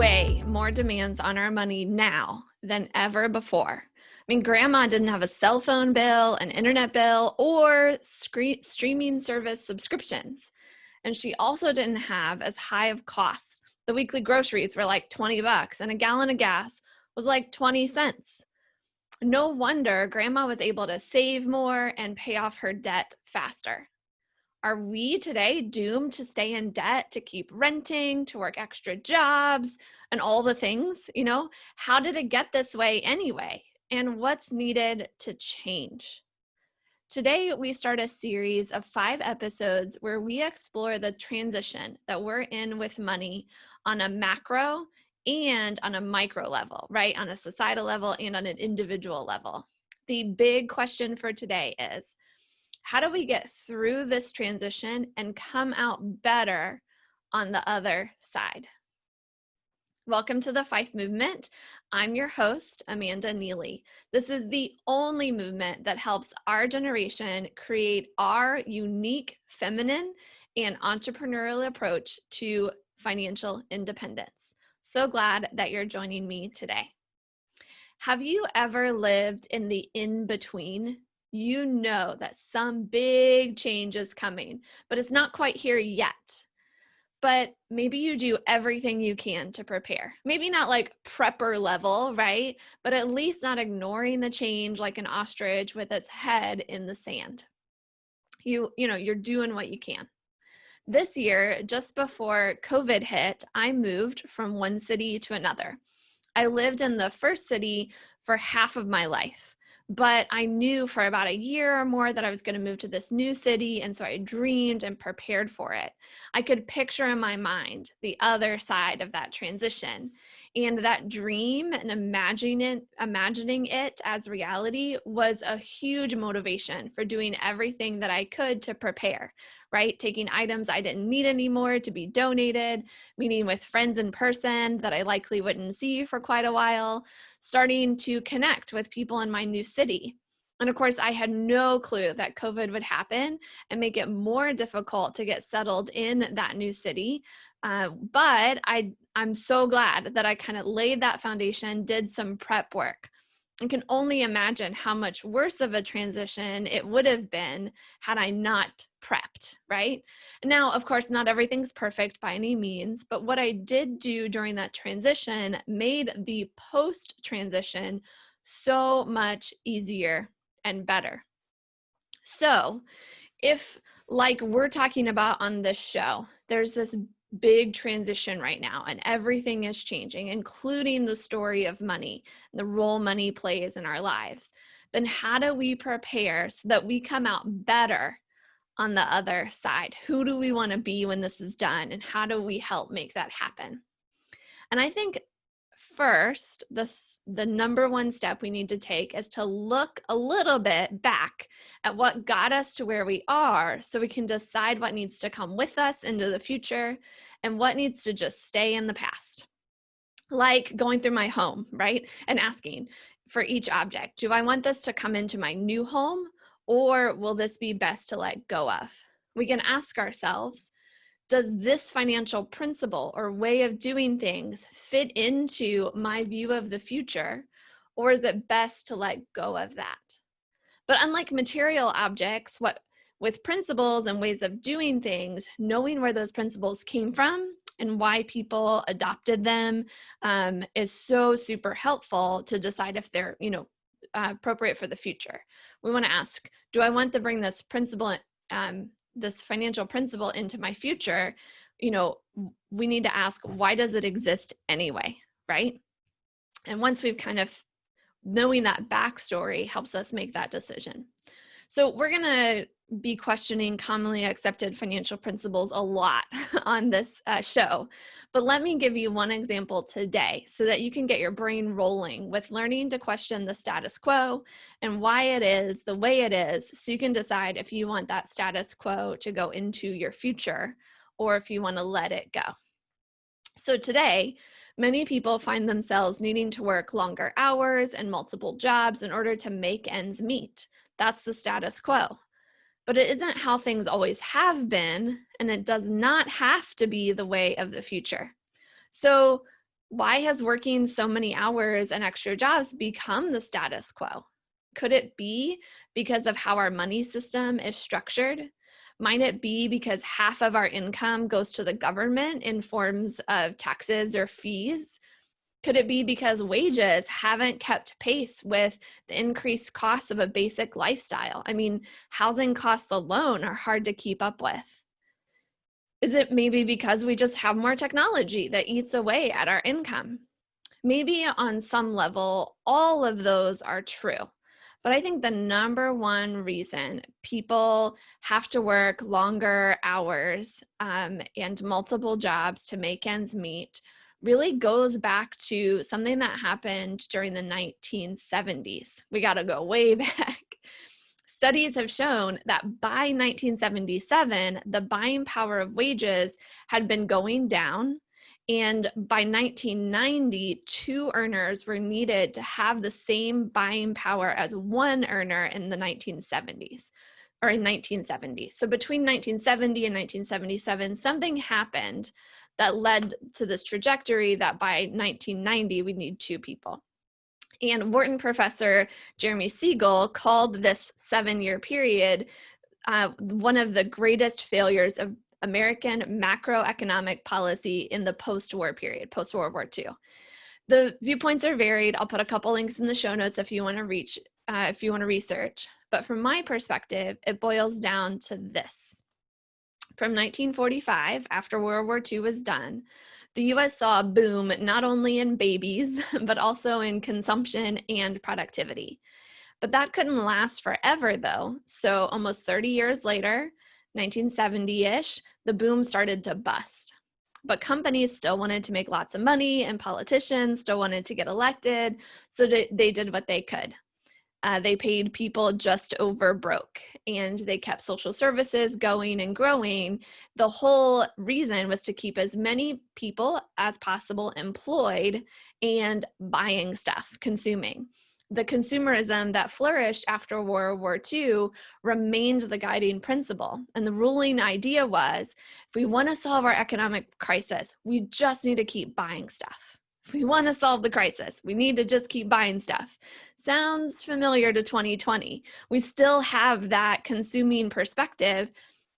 way more demands on our money now than ever before. I mean, grandma didn't have a cell phone bill, an internet bill, or streaming service subscriptions. And she also didn't have as high of costs. The weekly groceries were like $20 and a gallon of gas was like 20 cents. No wonder grandma was able to save more and pay off her debt faster. Are we today doomed to stay in debt, to keep renting, to work extra jobs, and all the things? How did it get this way anyway? And what's needed to change? Today, we start a series of 5 episodes where we explore the transition that we're in with money on a macro and on a micro level, right? On a societal level and on an individual level. The big question for today is, how do we get through this transition and come out better on the other side? Welcome to the Fife Movement. I'm your host, Amanda Neely. This is the only movement that helps our generation create our unique feminine and entrepreneurial approach to financial independence. So glad that you're joining me today. Have you ever lived in the in-between? You know that some big change is coming, but it's not quite here yet. But maybe you do everything you can to prepare. Maybe not like prepper level, right? But at least not ignoring the change like an ostrich with its head in the sand. You're doing what you can. This year, just before COVID hit, I moved from one city to another. I lived in the first city for half of my life, but I knew for about a year or more that I was going to move to this new city, and so I dreamed and prepared for it. I could picture in my mind the other side of that transition, and that dream and imagining it as reality was a huge motivation for doing everything that I could to prepare, right? Taking items I didn't need anymore to be donated, meeting with friends in person that I likely wouldn't see for quite a while, starting to connect with people in my new city. And of course, I had no clue that COVID would happen and make it more difficult to get settled in that new city. But I'm so glad that I kind of laid that foundation, did some prep work. I can only imagine how much worse of a transition it would have been had I not prepped, right? Now, of course, not everything's perfect by any means, but what I did do during that transition made the post-transition so much easier and better. So, if, like we're talking about on this show, there's this big transition right now and everything is changing, including the story of money, the role money plays in our lives, then how do we prepare so that we come out better on the other side? Who do we want to be when this is done, and how do we help make that happen? And I think first, the number one step we need to take is to look a little bit back at what got us to where we are so we can decide what needs to come with us into the future and what needs to just stay in the past. Like going through my home, right? And asking for each object, do I want this to come into my new home, or will this be best to let go of? We can ask ourselves, does this financial principle or way of doing things fit into my view of the future, or is it best to let go of that? But unlike material objects, with principles and ways of doing things, knowing where those principles came from and why people adopted them is so super helpful to decide if they're, appropriate for the future. We want to ask, do I want to bring this principle, this financial principle into my future? We need to ask, why does it exist anyway, right? And once we've kind of knowing that backstory helps us make that decision. So we're going to be questioning commonly accepted financial principles a lot on this show. But let me give you one example today so that you can get your brain rolling with learning to question the status quo and why it is the way it is, so you can decide if you want that status quo to go into your future or if you want to let it go. So today, many people find themselves needing to work longer hours and multiple jobs in order to make ends meet. That's the status quo. But it isn't how things always have been, and it does not have to be the way of the future. So Why has working so many hours and extra jobs become the status quo? Could it be because of how our money system is structured? Might it be because half of our income goes to the government in forms of taxes or fees? Could it be because wages haven't kept pace with the increased costs of a basic lifestyle? I mean, housing costs alone are hard to keep up with. Is it maybe because we just have more technology that eats away at our income? Maybe on some level, all of those are true. But I think the number one reason people have to work longer hours and multiple jobs to make ends meet really goes back to something that happened during the 1970s. We got to go way back. Studies have shown that by 1977, the buying power of wages had been going down. And by 1990, two earners were needed to have the same buying power as one earner in the 1970s or in 1970. So between 1970 and 1977, something happened that led to this trajectory that by 1990, we need two people. And Wharton professor Jeremy Siegel called this 7-year period one of the greatest failures of American macroeconomic policy in the post-war period, post-World War II. The viewpoints are varied. I'll put a couple links in the show notes if you want to research. But from my perspective, it boils down to this. From 1945, after World War II was done, the US saw a boom not only in babies, but also in consumption and productivity. But that couldn't last forever, though. So almost 30 years later, 1970-ish, the boom started to bust. But companies still wanted to make lots of money, and politicians still wanted to get elected, so they did what they could. They paid people just over broke, and they kept social services going and growing. The whole reason was to keep as many people as possible employed and buying stuff, consuming. The consumerism that flourished after World War II remained the guiding principle. And the ruling idea was, if we want to solve our economic crisis, we just need to keep buying stuff. If we want to solve the crisis, we need to just keep buying stuff. Sounds familiar to 2020. We still have that consuming perspective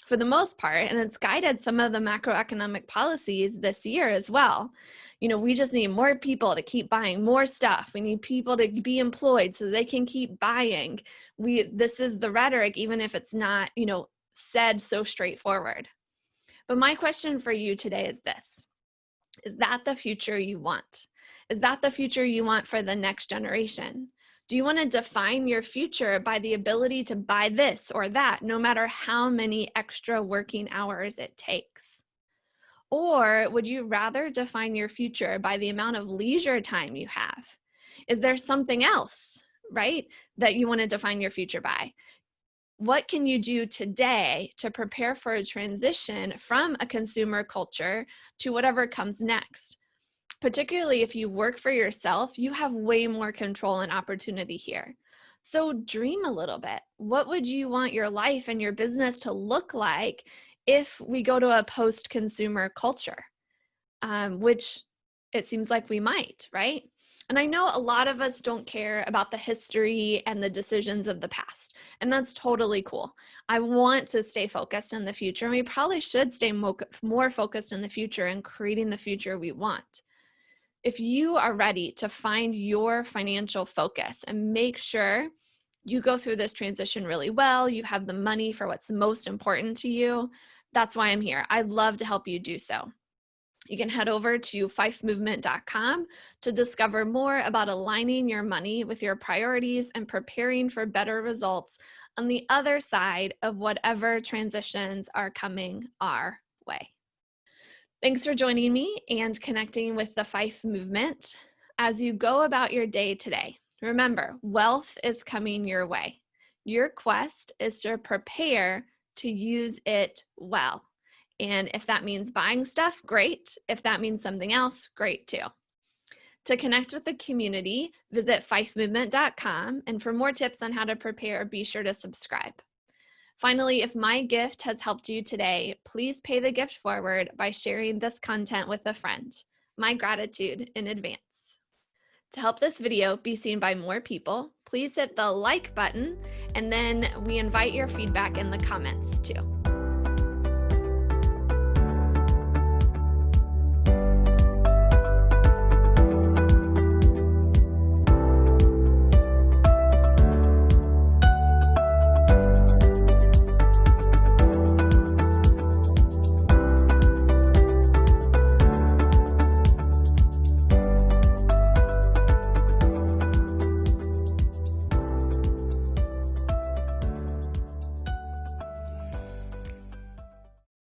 for the most part, and it's guided some of the macroeconomic policies this year as well. We just need more people to keep buying more stuff. We need people to be employed so they can keep buying. This is the rhetoric, even if it's not, said so straightforward. But my question for you today is this. Is that the future you want? Is that the future you want for the next generation? Do you want to define your future by the ability to buy this or that, no matter how many extra working hours it takes? Or would you rather define your future by the amount of leisure time you have? Is there something else, right, that you want to define your future by? What can you do today to prepare for a transition from a consumer culture to whatever comes next? Particularly if you work for yourself, you have way more control and opportunity here. So dream a little bit. What would you want your life and your business to look like if we go to a post-consumer culture? Which it seems like we might, right? And I know a lot of us don't care about the history and the decisions of the past, and that's totally cool. I want to stay focused in the future, and we probably should stay more focused in the future and creating the future we want. If you are ready to find your financial focus and make sure you go through this transition really well, you have the money for what's most important to you, that's why I'm here. I'd love to help you do so. You can head over to fifemovement.com to discover more about aligning your money with your priorities and preparing for better results on the other side of whatever transitions are coming our way. Thanks for joining me and connecting with the Fife Movement. As you go about your day today, remember, wealth is coming your way. Your quest is to prepare to use it well. And if that means buying stuff, great. If that means something else, great too. To connect with the community, visit fifemovement.com. And for more tips on how to prepare, be sure to subscribe. Finally, if my gift has helped you today, please pay the gift forward by sharing this content with a friend. my gratitude in advance. To help this video be seen by more people, please hit the like button, and then we invite your feedback in the comments too.